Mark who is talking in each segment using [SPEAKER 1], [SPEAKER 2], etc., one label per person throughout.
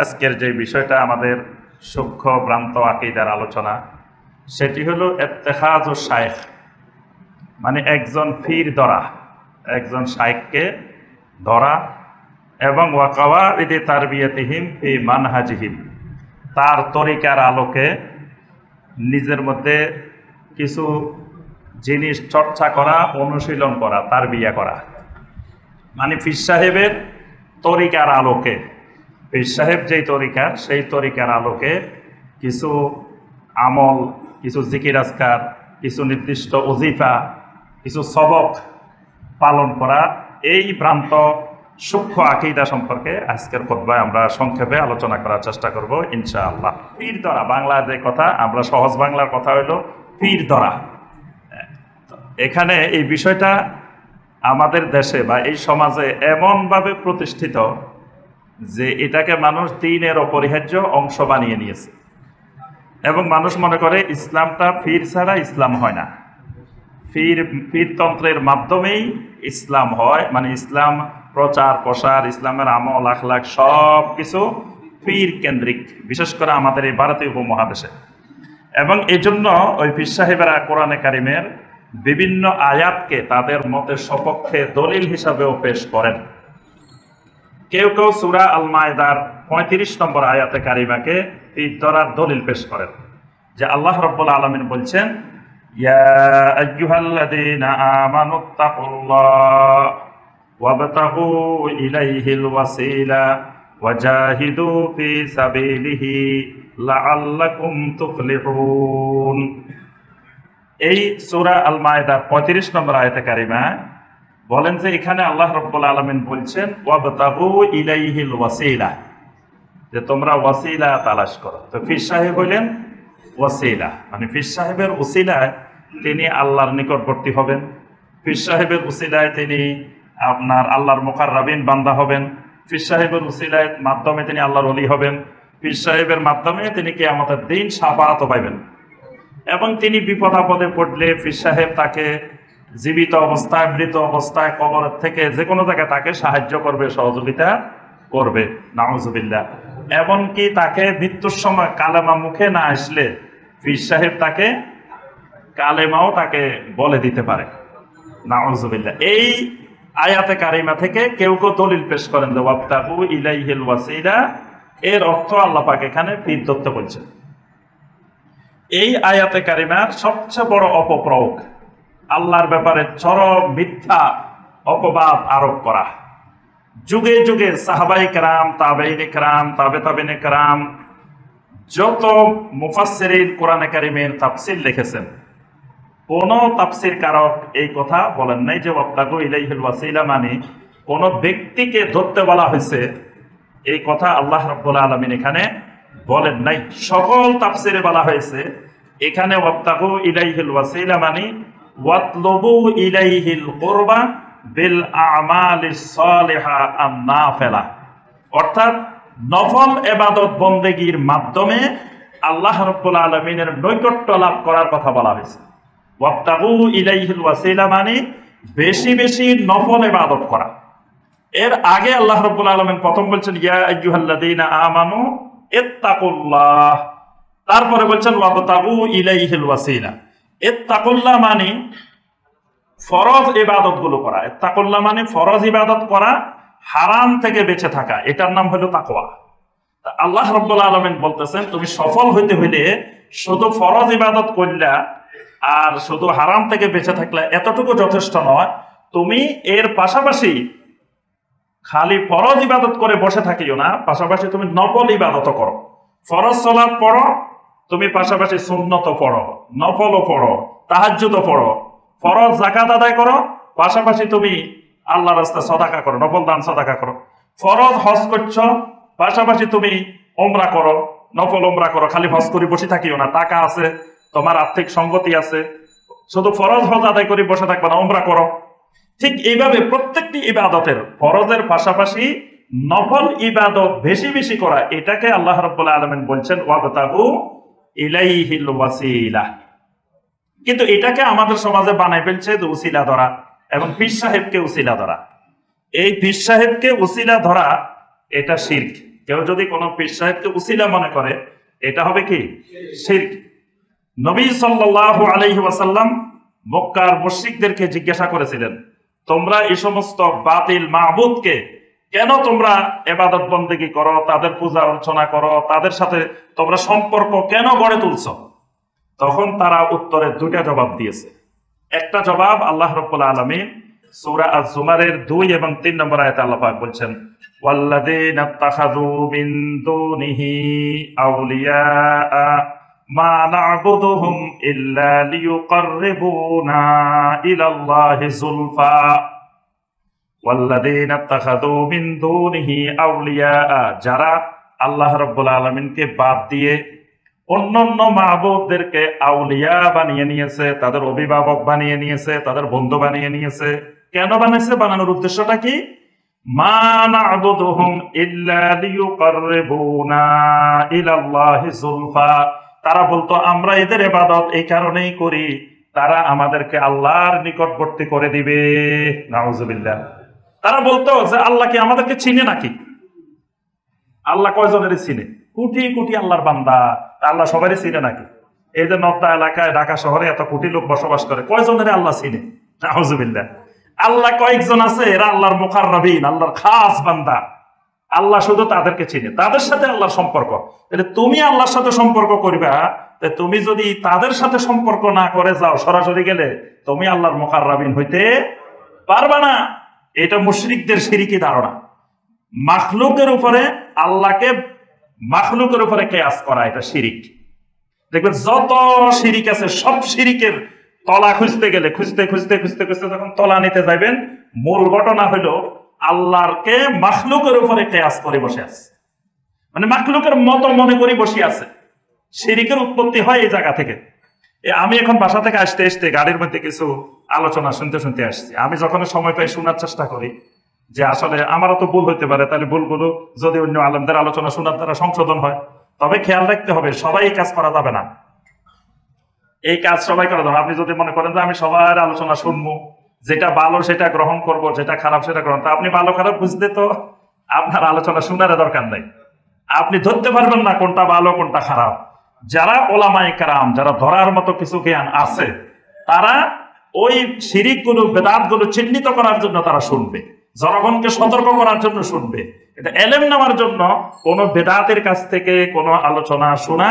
[SPEAKER 1] আজকের যে বিষয়টা আমাদের সূক্ষ্ম ভ্রান্ত আকীদার আলোচনা, সেটি হলো ইত্তেখাযু শাইখ, মানে একজন পীর ধরা, একজন শাইখকে ধরা, এবং ওয়া কাওয়াইদি তারবিয়াতিহিম ফি মানহাজিহিম, তার তরিকার আলোকে নিজের মধ্যে কিছু জিনিস চর্চা করা, অনুশীলন করা, তারবিয়া করা। মানে পীর সাহেবের তরিকার আলোকে, পীর সাহেব যেই তরিকার, সেই তরিকার আলোকে কিছু আমল, কিছু জিকির আজকার, কিছু নির্দিষ্ট ওজিফা, কিছু সবক পালন করা। এই ভ্রান্ত সূক্ষ্ম আকীদা সম্পর্কে আজকের খুতবায় আমরা সংক্ষেপে আলোচনা করার চেষ্টা করব ইনশাআল্লাহ। পীর ধরা, বাংলা যে কথা, আমরা সহজ বাংলার কথা হলো পীর ধরা। এখানে এই বিষয়টা আমাদের দেশে বা এই সমাজে এমনভাবে প্রতিষ্ঠিত যে এটাকে মানুষ দ্বীনের অপরিহার্য অংশ বানিয়ে নিয়েছে, এবং মানুষ মনে করে ইসলামটা পীর ছাড়া ইসলাম হয় না, পীরতন্ত্রের মাধ্যমেই ইসলাম হয়, মানে ইসলাম প্রচার প্রসার, ইসলামের আমল আখলাক সব কিছু পীর কেন্দ্রিক, বিশেষ করে আমাদের এই ভারতীয় উপমহাদেশে। এবং এই জন্য ওই পীর সাহেবেরা কোরআনে কারিমের বিভিন্ন আয়াতকে তাদের মতের সপক্ষে দলিল হিসাবেও পেশ করেন। কেউ কেউ সূরা আল মায়েদার ৩৫ নম্বর আয়াতে কারিমাকে পীর ধরার দলিল পেশ করেন, যে আল্লাহ রাব্বুল আলামিন বলছেন, ইয়া আইয়ুহাল্লাযীনা আমানুত্তাকুল্লাহ ওয়াবতাগু ইলাইহিল ওয়াসিলা ওয়াজাহিদু ফি সাবিলিহি লাআল্লাকুম তুফলিহুন। এই সূরা আল মায়েদার ৩৫ নম্বর আয়াতে কারিমা বলেন যে এখানে আল্লাহ রাব্বুল আলামিন বলছেন ওয়াবতাগু ইলাইহিল ওয়াসিলা, যে তোমরা ওয়াসিলা তালাশ করো। তো পীর সাহেব হইলেন ওয়াসিলা, মানে পীর সাহেবের উসিলায় তিনি আল্লাহর নিকটবর্তী হবেন, পীর সাহেবের উসিলায় তিনি আপনার আল্লাহর মুকাররাবিন বান্দা হবেন, পীর সাহেবের উসিলায় মাধ্যমে তিনি আল্লাহর ওলি হবেন, পীর সাহেবের মাধ্যমে তিনি কিয়ামতের দিন শাফাআত পাইবেন, এবং তিনি বিপদ আপদে পড়লে পীর সাহেব তাকে জীবিত অবস্থায়, মৃত অবস্থায়, কবরের থেকে যে কোনো জায়গায় তাকে সাহায্য করবে, সহযোগিতা করবে, নাউজুবিল্লাহ। এমনকি তাকে মৃত্যুর সময় কালেমা মুখে না আসলে পীর সাহেব তাকে কালেমাও তাকে বলে দিতে পারে, নাউজুবিল্লাহ। এই আয়াতে কারিমা থেকে কেউ কেউ দলিল পেশ করেন যে ওয়াবতাগু ইলাইহিল ওয়াসিলা, এর অর্থ আল্লাহ পাক এখানে পীর ধরতে বলছেন। এই আয়াতে কারিমার সবচেয়ে বড় অপপ্রয়োগ আল্লাহর ব্যাপারে চরম মিথ্যা অপবাদ আরোপ করা। যুগে যুগে সাহাবায়ে কেরাম, তাবেঈনে কেরাম, তাবেঈনে কেরাম, যত মুফাসসিরিন কোরআনে কারিমের তাফসীর লিখেছেন, কোন তাফসীর কারক এই কথা বলেন নাই যে ওয়াবতাগু ইলাইহিল ওয়াসিলা মানে কোন ব্যক্তিকে ধরতে বলা হয়েছে, এই কথা আল্লাহ রাব্বুল আলামিন এখানে বলেন নাই। সকল তাফসীরে বলা হয়েছে এখানে ওয়াবতাগু ইলাইহিল ওয়াসিলা মানে ওয়াতলুবু ইলাইহিল কুরবা বিল আমালিস সালিহা আন-নাফিলা, অর্থাৎ নফল ইবাদত বন্দেগীর মাধ্যমে আল্লাহ রাব্বুল আলামিনের নৈকট্য লাভ করার কথা বলা হয়েছে। ওয়াবতাগু ইলাইহিল ওয়াসিলা মানে বেশি বেশি নফল ইবাদত করা। এর আগে আল্লাহ রাব্বুল আলামিন প্রথম বলছেন ইয়া আইয়ুহাল্লাযীনা আমানু ইত্তাকুল্লাহ, তারপরে বলছেন ওয়াবতাগু ইলাইহিল ওয়াসিলা। ইত্তাকুল্লাহ মানে ফরজ ইবাদত গুলো করা, ইত্তাকুল্লাহ মানে ফরজ ইবাদত করা, হারাম থেকে বেঁচে থাকা, এটার নাম হলো তাকওয়া। আল্লাহ রাব্বুল আলামিন বলতেছেন তুমি সফল হইতে হইলে শুধু ফরজ ইবাদত করলা আর শুধু হারাম থেকে বেঁচে থাকলে এতটুকু যথেষ্ট নয়, তুমি এর পাশাপাশি খালি ফরজ ইবাদত করে বসে থাকিও না, পাশাপাশি তুমি নফল ইবাদত করো। ফরজ সালাত পড়ো, তুমি পাশাপাশি সুন্নত পড়ো, নফলও পড়ো, তাহাজ্জুদও পড়ো, ফরজ যাকাত আদায় করো, পাশাপাশি তুমি আল্লাহর রাস্তায় সদাকা করো, নফল দান সদাকা করো। ফরজ হজ করছো, পাশাপাশি তুমি ওমরা করো, নফল ওমরা করো। খালি হজ করে বসে থাকিও না, টাকা আছে, তোমার আর্থিক সঙ্গতি আছে, শুধু ফরজ হজ আদায় করে বসে থাকবে না, ওমরা করো। ঠিক এইভাবে প্রত্যেকটি ইবাদতের ফরজের পাশাপাশি নফল ইবাদত বেশি বেশি করা, এটাকে আল্লাহ রাব্বুল আলামিন বলছেন ওয়াবতাগু ইলাইহিল ওয়াসিলা। কিন্তু এটাকে আমাদের সমাজে বানাই ফেলছে যে উসিলা ধরা, এবং পীর সাহেবকে উসিলা ধরা। এই পীর সাহেবকে উসিলা ধরা এটা শিরক। কেউ যদি কোনো পীর সাহেবকে উসিলা মনে করে, এটা হবে কি? শিরক। নবী সাল্লাল্লাহু আলাইহি ওয়াসাল্লাম মক্কার মুশরিকদেরকে জিজ্ঞাসা করেছিলেন, তোমরা এই সমস্ত বাতিল মাবুদকে কেন তোমরা ইবাদত বন্দেগী করো, তাদের পূজা অর্চনা করো, তাদের সাথে তোমরা সম্পর্ক কেন গড়ে তুলছো? তখন তারা উত্তরে দুইটা জবাব দিয়েছে। একটা জবাব আল্লাহ রাব্বুল আলামিন সূরা আজ-জুমারের 2 এবং 3 নম্বর আয়াতে আল্লাহ পাক বলছেন, ওয়াল্লাযীনা ইত্তাখাযু মিন দুনিহি আউলিয়া মা না'বুদুহুম ইল্লা লিয়ুকাররিবুনা ইলাল্লাহি যুলফা। ওয়াল্লাযীনা ইত্তাখাযু মিন দুনিহি আউলিয়া, যারা আল্লাহ রাব্বুল আলামিনকে বাদ দিয়ে অন্যান্য মাবুদদেরকে আউলিয়া বানিয়ে নিয়েছে, তাদের অভিভাবক বানিয়ে নিয়েছে, তাদের বন্ধু বানিয়ে নিয়েছে। কেন বানাইছে? বানানোর উদ্দেশ্যটা কি? মা না'বুদুহুম ইল্লা লিয়ুকাররিবুনা ইলাল্লাহি যুলফা। তারা বলতো আমরা এদের ইবাদত এই কারণেই করি, তারা আমাদেরকে আল্লাহর নিকটবর্তী করে দিবে। নাউজুবিল্লাহ। তারা বলতো যে আল্লাহ কি আমাদেরকে চিনে নাকি? আল্লাহ কয়জনেরই চিনে? কোটি কোটি আল্লাহর বান্দা, আল্লাহ সবারই চিনে নাকি? এই যে নদ্দা এলাকায় ঢাকা শহরে এত কোটি লোক বসবাস করে, কয়জনের আল্লাহ চিনে? নাউজুবিল্লাহ। আল্লাহ কয়েকজন আছে, এরা আল্লাহর মুকাররাবিন, আল্লাহর খাস বান্দা। আল্লাহ শুধু তাদেরকে চিনে, তাদের সাথে আল্লাহর সম্পর্ক। তাহলে তুমি আল্লাহর সাথে সম্পর্ক করবা, তুমি যদি তাদের সাথে সম্পর্ক না করে যাও সরাসরি গেলে, তুমি আল্লাহর মুকাররাবিন হইতে পারবা না। এটা মুশরিকদের শিরকি ধারণা। মাখলুকের উপরে আল্লাহকে মাখলুকের উপরে কিয়াস করা, এটা শিরিক। দেখবেন যত শিরিক আছে সব শিরিকের তলা খুঁজতে গেলে খুঁজতে খুঁজতে খুঁজতে খুঁজতে যখন তলা নিতে যাবেন, মূল ঘটনা হইল আল্লাহকে মাখলুকের উপরে কিয়াস করে বসে আছে, মানে মাখলুকের মতো মনে করে বসে আছে। শিরিকের উৎপত্তি হয় এই জায়গা থেকে। আমি এখন বাসা থেকে আসতে আসতে গাড়ির মধ্যে কিছু আলোচনা শুনতে শুনতে আসছি। আমি যখন সময় পাই শোনার চেষ্টা করি, যে আসলে আমারও তো ভুল হইতে পারে, তাহলে ভুলগুলো যদি অন্য আলেমদের আলোচনা শোনার দ্বারা সংশোধন হয়। তবে খেয়াল রাখতে হবে, সবাই এই কাজ করা যাবে না। এই কাজ সবাই করা যাবে। আপনি যদি মনে করেন যে আমি সবার আলোচনা শুনবো, যেটা ভালো সেটা গ্রহণ করব, যেটা খারাপ সেটা গ্রহণ, তা আপনি ভালো খারাপ বুঝতে তো আপনার আলোচনা শোনার দরকার নাই। আপনি ধরতে পারবেন না কোনটা ভালো কোনটা খারাপ। যারা ওলামায়ে কেরাম, যারা ধরার মতো কিছু জ্ঞান আছে, তারা ওই শিরিক গুলো বেদাত গুলো চিহ্নিত করার জন্য তারা শুনবে, জনগণকে সতর্ক করার জন্য শুনবে। এটা এলেম নেওয়ার জন্য কোন বেদাতের কাছ থেকে কোনো আলোচনা শোনা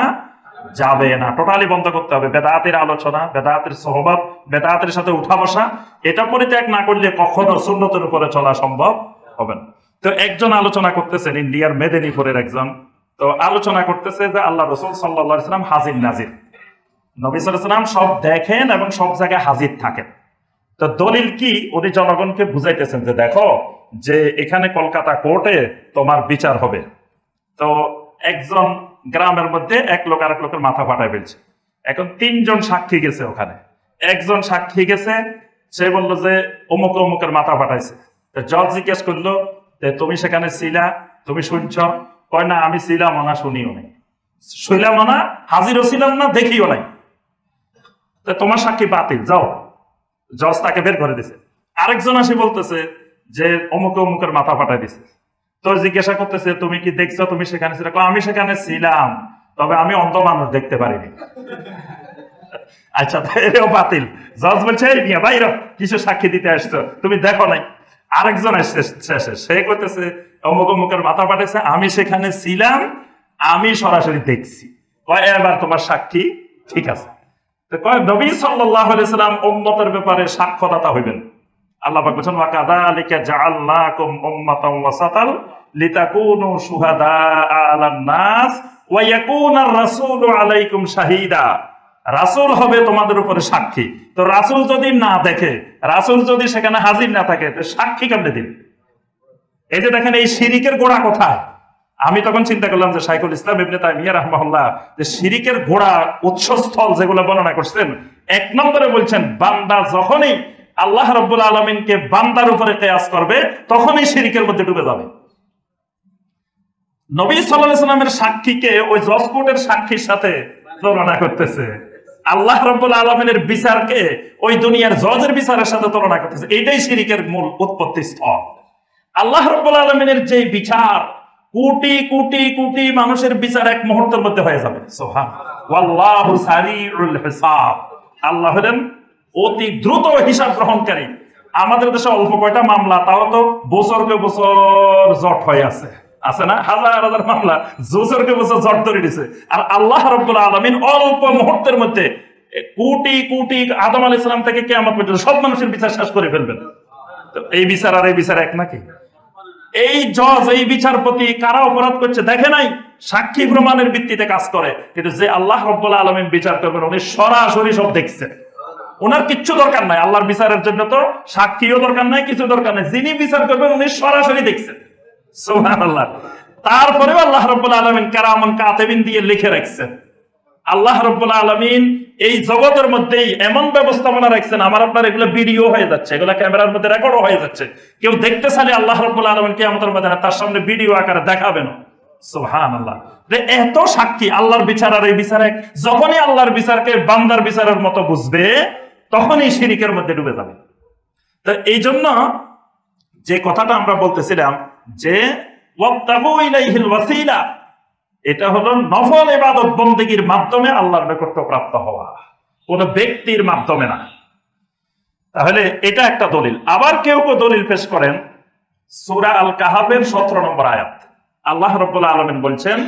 [SPEAKER 1] যাবে না, টোটালি বন্ধ করতে হবে। বেদাতের আলোচনা, বেদাতের সোহবত, বেদাতের সাথে উঠা বসা, এটা পরিত্যাগ না করলে কখনো সুন্নতের উপরে চলা সম্ভব হবে না। তো একজন আলোচনা করতেছেন, ইন্ডিয়ার মেদিনীপুরের একজন, তো আলোচনা করতেছে যে আল্লাহ রাসূল সাল্লাল্লাহু আলাইহি ওয়াসাল্লাম হাজির নাজির, নবী সাল্লাল্লাহু আলাইহি ওয়াসাল্লাম সব দেখেন এবং সব জায়গায় হাজির থাকেন। তো দলিল কি? উনি জনগণকে বুঝাইতেছেন যে দেখো, যে এখানে কলকাতা কোর্টে তোমার বিচার হবে। তো একজন গ্রামের মধ্যে এক লোক আরেক লোকের মাথা ফাটায় ফেলছে। এখন 3 জন সাক্ষী গেছে ওখানে। একজন সাক্ষী গেছে, সে বললো যে অমুক অমুকের মাথা ফাটাইছে। জজ জিজ্ঞেস করলো যে তুমি সেখানে ছিলা, তুমি শুনছ? কয় না, আমি ছিলাম না, শুনিও নাই, শুনলাম না, হাজিরও ছিলাম না, দেখিও নাই। তো তোমার সাক্ষী বাতিল, যাও। জজ তাকে বের করে দিছে। আরেকজন আসে বলতেছে যে অমুক অমুকের মাথা ফাটাই দিছে। তো জিজ্ঞাসা করতেছে তুমি কি দেখছো, তুমি সেখানে ছিল? আমি সেখানে ছিলাম, তবে আমি অন্ধ মানুষ, দেখতে পারিনি। আচ্ছা, এও বাতিল। জজ বলছে বাইর, কিছু সাক্ষী দিতে আসছো, তুমি দেখো নাই। আরেকজন আসছে শেষে, সে করতেছে অমুক অমুকের মাথা ফাটাইছে, আমি সেখানে ছিলাম, আমি সরাসরি দেখছি। কয় এবার তোমার সাক্ষী ঠিক আছে। নবী সাল্লাল্লাহু আলাইহি ওয়াসাল্লাম উম্মতের ব্যাপারে সাক্ষ্যদাতা হইবেন। আল্লাহ পাক বলেন ওয়া কাযালিকা জাআলনাকুম উম্মাতান ওয়াসাতাল লিতাকুনু শুহাদা আলান নাস ওয়া ইয়াকুনার রাসূলু আলাইকুম শাহীদা। রাসূল হবে তোমাদের উপরে সাক্ষী। তো রাসূল যদি না দেখে, রাসূল যদি সেখানে হাজির না থাকে, তো সাক্ষী কেমনে দিবে? এই যে দেখেন, এই শিরিকের গোড়া কোথায়? আমি তখন চিন্তা করলাম যে শাইখুল ইসলাম ইবনে তাইমিয়া রাহিমাহুল্লাহ যে শিরিকের গোড়া উৎসস্থল যেগুলো বর্ণনা করছেন, 1 নম্বরে বলছেন বান্দা যখনই আল্লাহ রাব্বুল আলামিনকে বান্দার উপরে কিয়াস করবে, তখনই শিরিকের মধ্যে ডুবে যাবে। নবী সাল্লাল্লাহু আলাইহি ওয়াসাল্লামের সাক্ষীকে ওই জজ কোর্টের সাক্ষীর সাথে তুলনা করতেছে। আল্লাহ রাব্বুল আলামিনের বিচারকে ওই দুনিয়ার জজের বিচারের সাথে তুলনা করতেছে। এটাই শিরিকের মূল উৎপত্তি স্থল। আল্লাহ রাব্বুল আলামিনের যে বিচার, কোটি কোটি কোটি মানুষের বিচার এক মুহূর্তের মধ্যে হয়ে যাবে। সুবহানাল্লাহ। ওয়াল্লাহু সারিউল হিসাব। আল্লাহ হলেন অতি দ্রুত হিসাব গ্রহণকারী। আমাদের দেশে অল্প কয়টা মামলা, তাও তো বছরকে বছর জট হয়ে আছে না? হাজার হাজার মামলা বছরকে বছর জট ধরে দিছে। আর আল্লাহ রাব্বুল আলামিন অল্প মুহূর্তের মধ্যে কোটি কোটি আদম আলাইহিস সালাম থেকে কিয়ামত পর্যন্ত সব মানুষের বিচার শেষ করে ফেলবেন। তো এই বিচার আর এই বিচার এক নাকি? এই জজ, এই বিচারপতি কারা অপরাধ করছে দেখে নাই, সাক্ষী প্রমাণের ভিত্তিতে কাজ করে। কিন্তু যে আল্লাহ রাব্বুল আলামিন বিচার করবেন, উনি সরাসরি সব দেখছেন। ওনার কিচ্ছু দরকার নাই, আল্লাহর বিচারের জন্য তো সাক্ষীও দরকার নাই, কিছু দরকার নাই। যিনি বিচার করবেন উনি সরাসরি দেখছেন। সুবহানাল্লাহ। তারপরেও আল্লাহ রাব্বুল আলামিন কিরামান কাতিবিন দিয়ে লিখে রাখছেন। আল্লাহ রাব্বুল আলামিন এই জগতের মধ্যেই এমন ব্যবস্থাপনা রাখছেন, আমার আপনার এগুলো ভিডিও হয়ে যাচ্ছে, এগুলো ক্যামেরার মধ্যে রেকর্ডও হয়ে যাচ্ছে। কেউ দেখতে চাইলে আল্লাহ রাব্বুল আলামিন কিয়ামতের ময়দানে তার সামনে ভিডিও আকারে দেখাবেন। সুবহানাল্লাহ। এত সাক্ষী, আল্লাহর বিচার আর এই বিচার এক। যখনই আল্লাহর বিচারকে বান্দার বিচারের মতো বুঝবে, তখনই শিরকের মধ্যে ডুবে যাবে। তো এই জন্য যে কথাটা আমরা বলতেছিলাম যে ওয়াবতাগু ইলাইহিল ওয়াসিলা, এটা হলো নফল ইবাদত বন্দেগীর মাধ্যমে আল্লাহর নৈকট্য প্রাপ্ত হওয়া, কোন ব্যক্তির মাধ্যমে না। তাহলে এটা একটা দলিল। আবার কেউ কেউ দলিল পেশ করেন সূরা আল কাহাফের 17 নম্বর আয়াত। আল্লাহ রাব্বুল আলামিন বলছেন,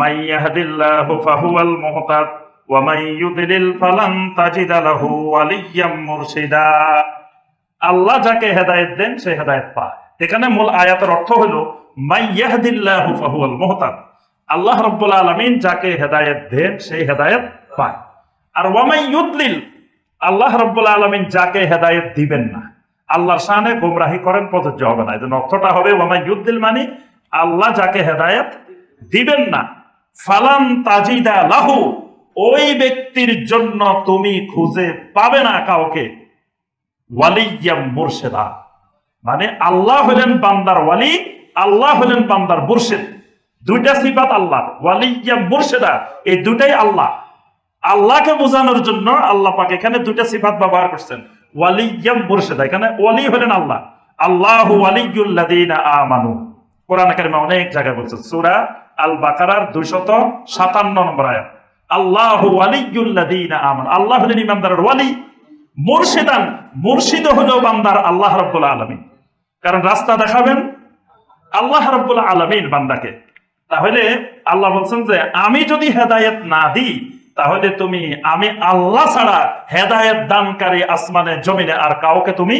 [SPEAKER 1] মাইয়াহদিল্লাহু ফাহুয়াল মুহতাদ ওয়া মান ইউদ্লিল ফালান তাজিদা লাহু ওয়ালিয়্যাম মুরশিদা। আল্লাহ যাকে হেদায়েত দেন সে হেদায়েত পায়। এখানে মূল আয়াতের অর্থ হলো মাইয়াহদিল্লাহু ফাহুয়াল মুহতাদ, আল্লাহ রাব্বুল আলামিন যাকে হেদায়েত দেন সেই হেদায়েত পায়। আর ওয়া মান ইউদ্লিল, আল্লাহ রাব্বুল আলামিন যাকে হেদায়েত দিবেন না, আল্লাহর শানে গোমরাহি করেন, প্রযোজ্য হবে না। এজন্য অর্থটা হবে ওয়া মান ইউদ্লিল মানে আল্লাহ যাকে হেদায়েত দিবেন না, ফালান তাজিদা লাহু, ওই ব্যক্তির জন্য তুমি খুঁজে পাবে না কাউকে ওয়ালিয়্যাম মুরশিদা, মানে আল্লাহ হলেন বান্দার ওয়ালি, আল্লাহ হলেন বান্দার মুরশিদ। দুইটা সিফাত আল্লাহ, ওয়ালিয়্যাম মুরশিদা, এই দুটাই আল্লাহ। আল্লাহকে বোঝানোর জন্য আল্লাহ পাক এখানে দুইটা সিফাত ব্যবহার করছেন, ওয়ালিয়্যাম মুরশিদা। এখানে ওয়ালি হলেন আল্লাহ, আল্লাহু ওয়ালিয়্যুল্লাযীনা আমানু। কোরআন কারিমে অনেক জায়গায় বলছে, সূরা আল বাকারার 257 নম্বর আয়াত, আল্লাহু ওয়ালিয়্যুল্লাযীনা আমানু, আল্লাহ হলেন ঈমানদারের ওয়ালি। মুরশিদান, মুরশিদ হলো বান্দার আল্লাহ রাব্বুল আলামিন। কারণ রাস্তা দেখাবেন আল্লাহ রাব্বুল আলামিন বান্দাকে। তাহলে আল্লাহ বলছেন যে আমি যদি হেদায়েত না দিই, তাহলে তুমি, আমি আল্লাহ ছাড়া হেদায়েত দানকারী আসমানে জমিনে আর কাউকে তুমি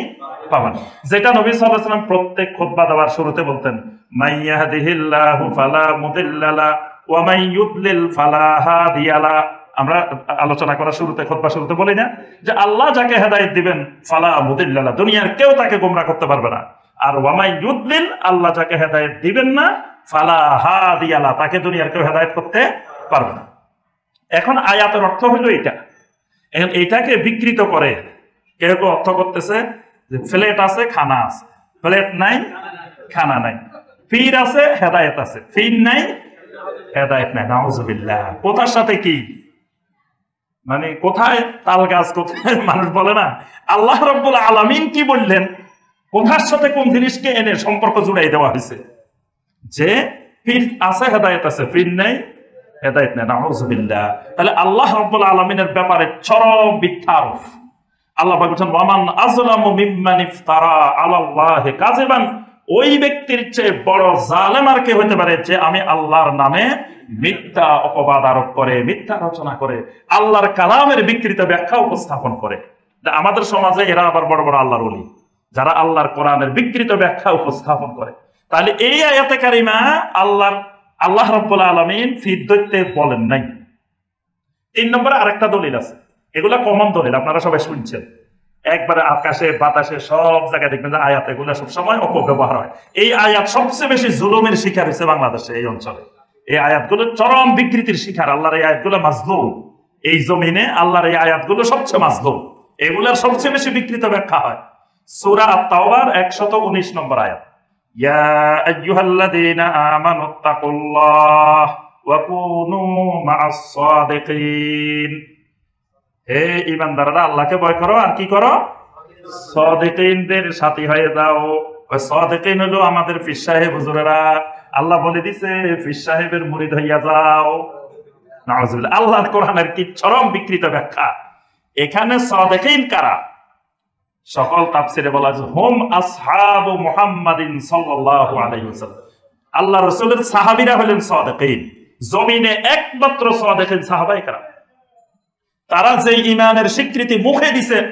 [SPEAKER 1] পাবে না। যেটা নবী সাল্লাল্লাহু আলাইহি ওয়াসাল্লাম প্রত্যেক খুতবা দেওয়ার শুরুতে বলতেন, মাইয়াহদিহিল্লাহু ফালা মুদিল্লা লা ওয়া মান ইউদ্লিল ফালা হাদিয়া লা। আমরা আলোচনা করার শুরুতে, খুতবা শুরুতে বলি না যে আল্লাহ যাকে হেদায়েত দিবেন ফালা মুদিল্লা লা, দুনিয়ার কেউ তাকে গোমরাহ করতে পারবে না। আর ওয়া মান ইউদ্লিল, আল্লাহ যাকে হেদায়েত দিবেন না, ফালা হাদিয়া লা, তাকে দুনিয়ার কেউ হেদায়েত করতে পারবে না। এখন আয়াতের অর্থ হলো এটা। এখন এটাকে বিকৃত করে কেউ কেউ অর্থ করতেছে যে ফ্ল্যাট আছে, খানা আছে, ফ্ল্যাট নাই, খানা নাই, ফির আছে, হেদায়েত আছে, ফির নাই, হেদায়েত নাই। নাউজুবিল্লাহ। কোথার সাথে কি, মানে কোথায় তাল গাছ, কোথায় মানুষ বলে না, আল্লাহ রাব্বুল আলামিন কি বললেন, কোথার সাথে কোন জিনিসকে এনে সম্পর্ক জুড়াই দেওয়া হয়েছে যে ফির আছে, হেদায়েত আছে, ফির নাই, হেদায়েত নাই। নাউজুবিল্লাহ। তাহলে আল্লাহ রাব্বুল আলামিনের ব্যাপারে চরম মিথ্যা আরোপ। আল্লাহ পাক বলেন, ওয়ামান আযলামু মিম্মান ইফতারা আলাল্লাহি কাযিবান, ওই ব্যক্তির চেয়ে বড় জালেম আর কে হতে পারে যে আমি আল্লাহর নামে মিথ্যা অপবাদ আরোপ করে, মিথ্যা রচনা করে, আল্লাহর কালামের বিকৃত ব্যাখ্যা উপস্থাপন করে। আমাদের সমাজে এরা আবার বড় বড় আল্লাহর ওলি, যারা আল্লাহর কোরআনের বিকৃত ব্যাখ্যা উপস্থাপন করে। তাহলে এই আয়াতে কারিমা আল্লাহ রাব্বুল আলামিন ফির ধরতে বলেন নাই। 3 নম্বরে আরেকটা দলিল আছে, এগুলা কমন দলিল, আপনারা সবাই শুনছেন। একবারে আকাশে বাতাসে সব জায়গায় দেখবেন যে আয়াত এগুলা সবসময় অপব্যবহার হয়। এই আয়াত সবচেয়ে বেশি জুলুমের শিকার হয়েছে বাংলাদেশে, এই অঞ্চলে। এই আয়াতগুলো চরম বিকৃতির শিকার। আল্লাহর এই আয়াতগুলো মাজলুম, এই জমিনে আল্লাহর এই আয়াতগুলো সবচেয়ে মাজলুম, এগুলার সবচেয়ে বেশি বিকৃত ব্যাখ্যা হয়। সূরা আত-তাওবার 119 নম্বর আয়াত, ইয়া আইয়ুহাল্লাযীনা আমানুত্তাকুল্লাহ ওয়া কুনু মা'আস সাদিকিন। হে ঈমানদাররা, আল্লাহকে ভয় করো আর কি করো, সাদিকিনদের সাথী হয়ে যাও। ওই সাদিকিন হলো আমাদের পীর সাহেব হুজুরেরা, আল্লাহ বলে দিছে পীর সাহেবের মুরিদ হইয়া যাও। নাউজুবিল্লাহ। আল্লাহর কোরআনের কি চরম বিকৃত ব্যাখ্যা। এখানে সাদিকিন কারা? সকল তাফসিরে বলা আছে হুম আসহাবু মুহাম্মাদিন সাল্লাল্লাহু আলাইহি ওয়াসাল্লাম। আল্লাহ রাসূলের সাহাবীরা হলেন সাদিকিন। জমিনে একমাত্র সাদিকিন সাহাবায়ে কেরাম। তারা যে ঈমানের স্বীকৃতি মুখে দিয়েছেন,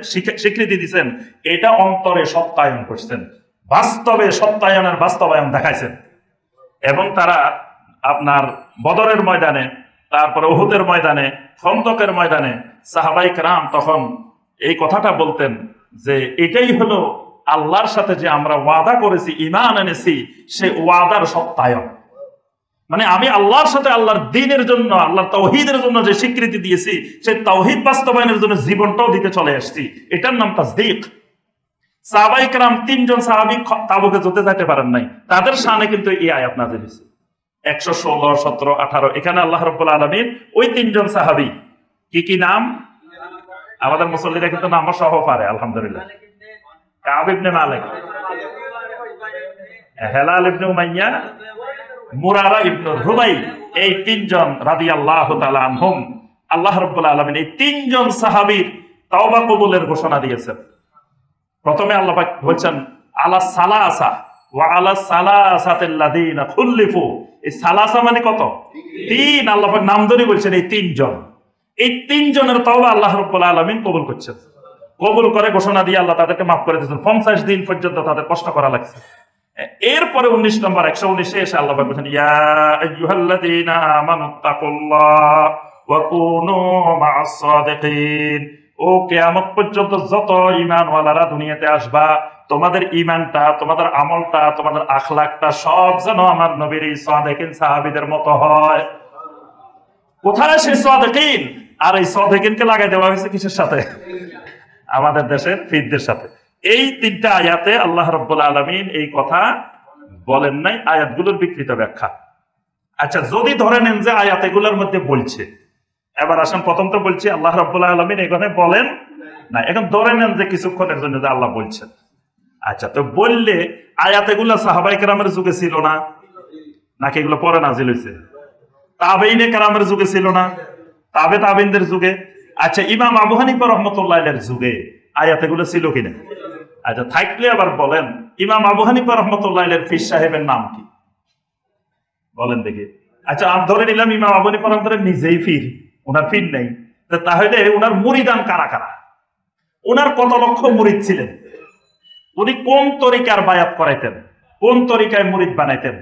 [SPEAKER 1] স্বীকৃতি দিয়েছেন, এটা অন্তরে সত্যায়ন করছেন, বাস্তবে সত্যায়নের বাস্তবায়ন দেখাইছেন। এবং তারা আপনার বদরের ময়দানে, তারপরে উহুদের ময়দানে, খন্দকের ময়দানে সাহাবায়ে কেরাম তখন এই কথাটা বলতেন যে এটাই হলো আল্লাহর সাথে যে আমরা ওয়াদা করেছি, ঈমান এনেছি, সে ওয়াদার সত্যায়ন। মানে আমি আল্লাহর সাথে আল্লাহর দ্বীনের জন্য, আল্লাহর তাওহীদের জন্য যে স্বীকৃতি দিয়েছি, সেই তাওহীদ বাস্তবায়নের জন্য জীবনটাও দিতে চলে আসছি, এটার নাম তাসদীক। সাহাবায়ে কেরাম 3 জন সাহাবী তাবুকে যেতে যাইতে পারেন নাই, তাদের শানে কিন্তু এই আয়াত নাযিল হয়েছে 116, 17, 18। এখানে আল্লাহ রাব্বুল আলামিন ওই 3 জন সাহাবী কি নাম? আমাদের মুসল্লিরা কিন্তু নাম সহ পারে আলহামদুলিল্লাহ। কাব ইবনে মালিক, হেলাল ইবনে উমাইয়া, মুরারা ইবনে রুবাই, এই 3 জন রাদিয়াল্লাহু তাআলা আনহুম। আল্লাহ রাব্বুল আলামিন এই 3 জন সাহাবীর তাওবা কবুলের ঘোষণা দিয়েছেন। প্রথমে আল্লাহ পাক বলছেন আলা সালাসা ওয়া আলা সালাসাতিল্লাযিনা খুল্লিফু। এই সালাসা মানে কত? 3। আল্লাহ পাক নাম ধরে বলছেন এই 3 জন। এই 3 জনের তাওবা আল্লাহ রাব্বুল আলামিন কবুল করছেন। কবুল করে ঘোষণা দিয়ে আল্লাহ তাদেরকে মাফ করে দিয়েছেন। 50 দিন পর্যন্ত তাদের কষ্ট করা লাগছে। এরপরে 19 নম্বর 119 এসে আল্লাহ পাক বলেন ইয়া আইয়ুহাল্লাযীনা আমানুত্তাকুল্লাহ ওয়া কুনু মা'আস সাদিকিন। ও কিয়ামত পর্যন্ত যত ঈমানওয়ালারা দুনিয়াতে আসবা, তোমাদের ঈমানটা, তোমাদের আমলটা, তোমাদের আখলাকটা সব যেন আমার নবীর এই সাদিকিন সাহাবীদের মতো হয়। কোথায় সেই সাদিকিন? আর এই সাদিকিনকে লাগাই দেওয়া হয়েছে কিসের সাথে? আমাদের দেশের পীরদের সাথে। এই 3টা আয়াতে আল্লাহ রাব্বুল আলামিন এই কথা বলেন নাই, আয়াতগুলোর বিকৃত ব্যাখ্যা। আচ্ছা, যদি ধরে নেন যে আয়াত এগুলোর মধ্যে বলছে, এবার আসেন প্রথম তো বলছি আল্লাহ রাব্বুল আলামিন এখানে বলেন না, এখন ধরে নেন যে কিছুক্ষণের জন্য যে আল্লাহ বলছেন। আচ্ছা, তো বললে আয়াত এগুলো সাহাবায়ে কেরামের যুগে ছিল না, নাকি এগুলো পরে নাজিল হয়েছে? তাবেঈনে কেরামের যুগে ছিল না, তাবেঈনদের যুগে। আচ্ছা, ইমাম আবু হানিফা রাহমাতুল্লাহ আলাইহির যুগে আয়াত এগুলো ছিল কিনা? আচ্ছা, থাকলে আবার বলেন ইমাম আবু হানিফা রাহমাতুল্লাহ আলাইহির পীর সাহেবের নাম কি? বলেন দেখি। আচ্ছা, আমি ধরে নিলাম ইমাম আবু হানিফা রাহমাতুল্লাহ নিজেই পীর, ওনার পীর নেই, তাহলে ওনার মুরিদান কারা কারা? ওনার কত লক্ষ মুরিদ ছিলেন? উনি কোন তরিকার বায়াত করাইতেন? কোন তরিকায় মুরিদ বানাইতেন?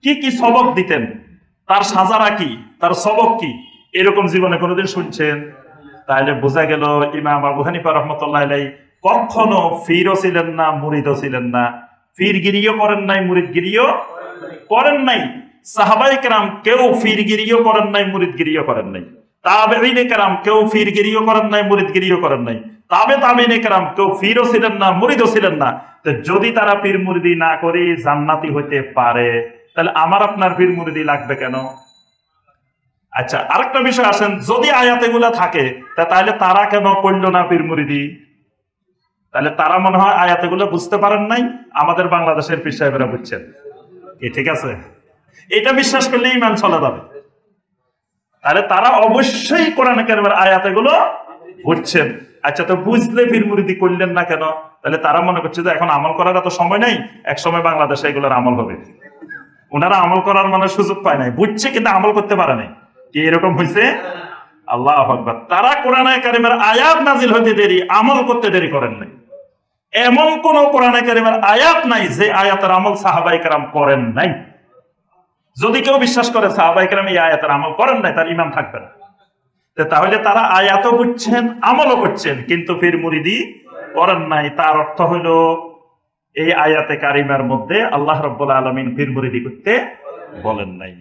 [SPEAKER 1] কি কি সবক দিতেন? তার সাজারা কি? তার সবক কি? এরকম জীবনে কোনোদিন শুনছেন? তাহলে বোঝা গেল ইমাম আবু হানিফা রাহমাতুল্লাহ আলাইহি কখনো পীরও ছিলেন না, মুরিদও ছিলেন না। পীরগিরিও করেন নাই, মুরিদগিরিও করেন নাই। সাহাবায়ে কেরাম কেউ পীরগিরিও করেন নাই, মুরিদগিরিও করেন নাই। তাবেঈনে কেরাম কেউ পীরগিরিও করেন নাই, মুরিদগিরিও করেন নাই। তাবেঈনে কেরাম কেউ পীরও ছিলেন না, মুরিদও ছিলেন না। তো যদি তারা পীর মুরিদি না করে জান্নাতি হইতে পারে, তাহলে আমার আপনার পীর মুরিদি লাগবে কেন? আচ্ছা, আরেকটা বিষয় আসেন, যদি আয়াত এগুলা থাকে তাহলে তারা কেন করল না পীর মুরিদি? তাহলে তারা মনে হয় আয়াত এগুলো বুঝতে পারেন নাই, আমাদের বাংলাদেশের পীর সাহেবেরা বুঝছেন। ঠিক আছে, এটা বিশ্বাস করলে ঈমান চলে যাবে। তাহলে তারা অবশ্যই কোরআন কারীমের আয়াত এগুলো বুঝছেন। আচ্ছা, তো বুঝলে পীর মুরিদি করলেন না কেন? তাহলে তারা মনে করছে যে এখন আমল করার এত সময় নাই, এক সময় বাংলাদেশে এগুলোর আমল হবে। ওনারা আমল করার মানে সুযোগ পায় নাই, বুঝছে কিন্তু আমল করতে পারে নাই। কি এরকম হয়েছে? আল্লাহু আকবার। তারা কোরআন কারীমের আয়াত নাজিল হতে দেরি, আমল করতে দেরি করেন নাই। এমন কোন কোরআন কারীমের আয়াত নাই যে আয়াতের আমল সাহাবায়ে কেরাম করেন নাই। যদি কেউ বিশ্বাস করে সাহাবায়ে কেরাম এই আয়াতের আমল করেন নাই, তার ঈমান থাকবে না। তাহলে তারা আয়াতও বুঝছেন, আমলও করছেন, কিন্তু পীর মুরিদি করেন নাই। তার অর্থ হলো এই আয়াতে কারিমার মধ্যে আল্লাহ রাব্বুল আলামিন পীর মুরিদি করতে বলেন নাই।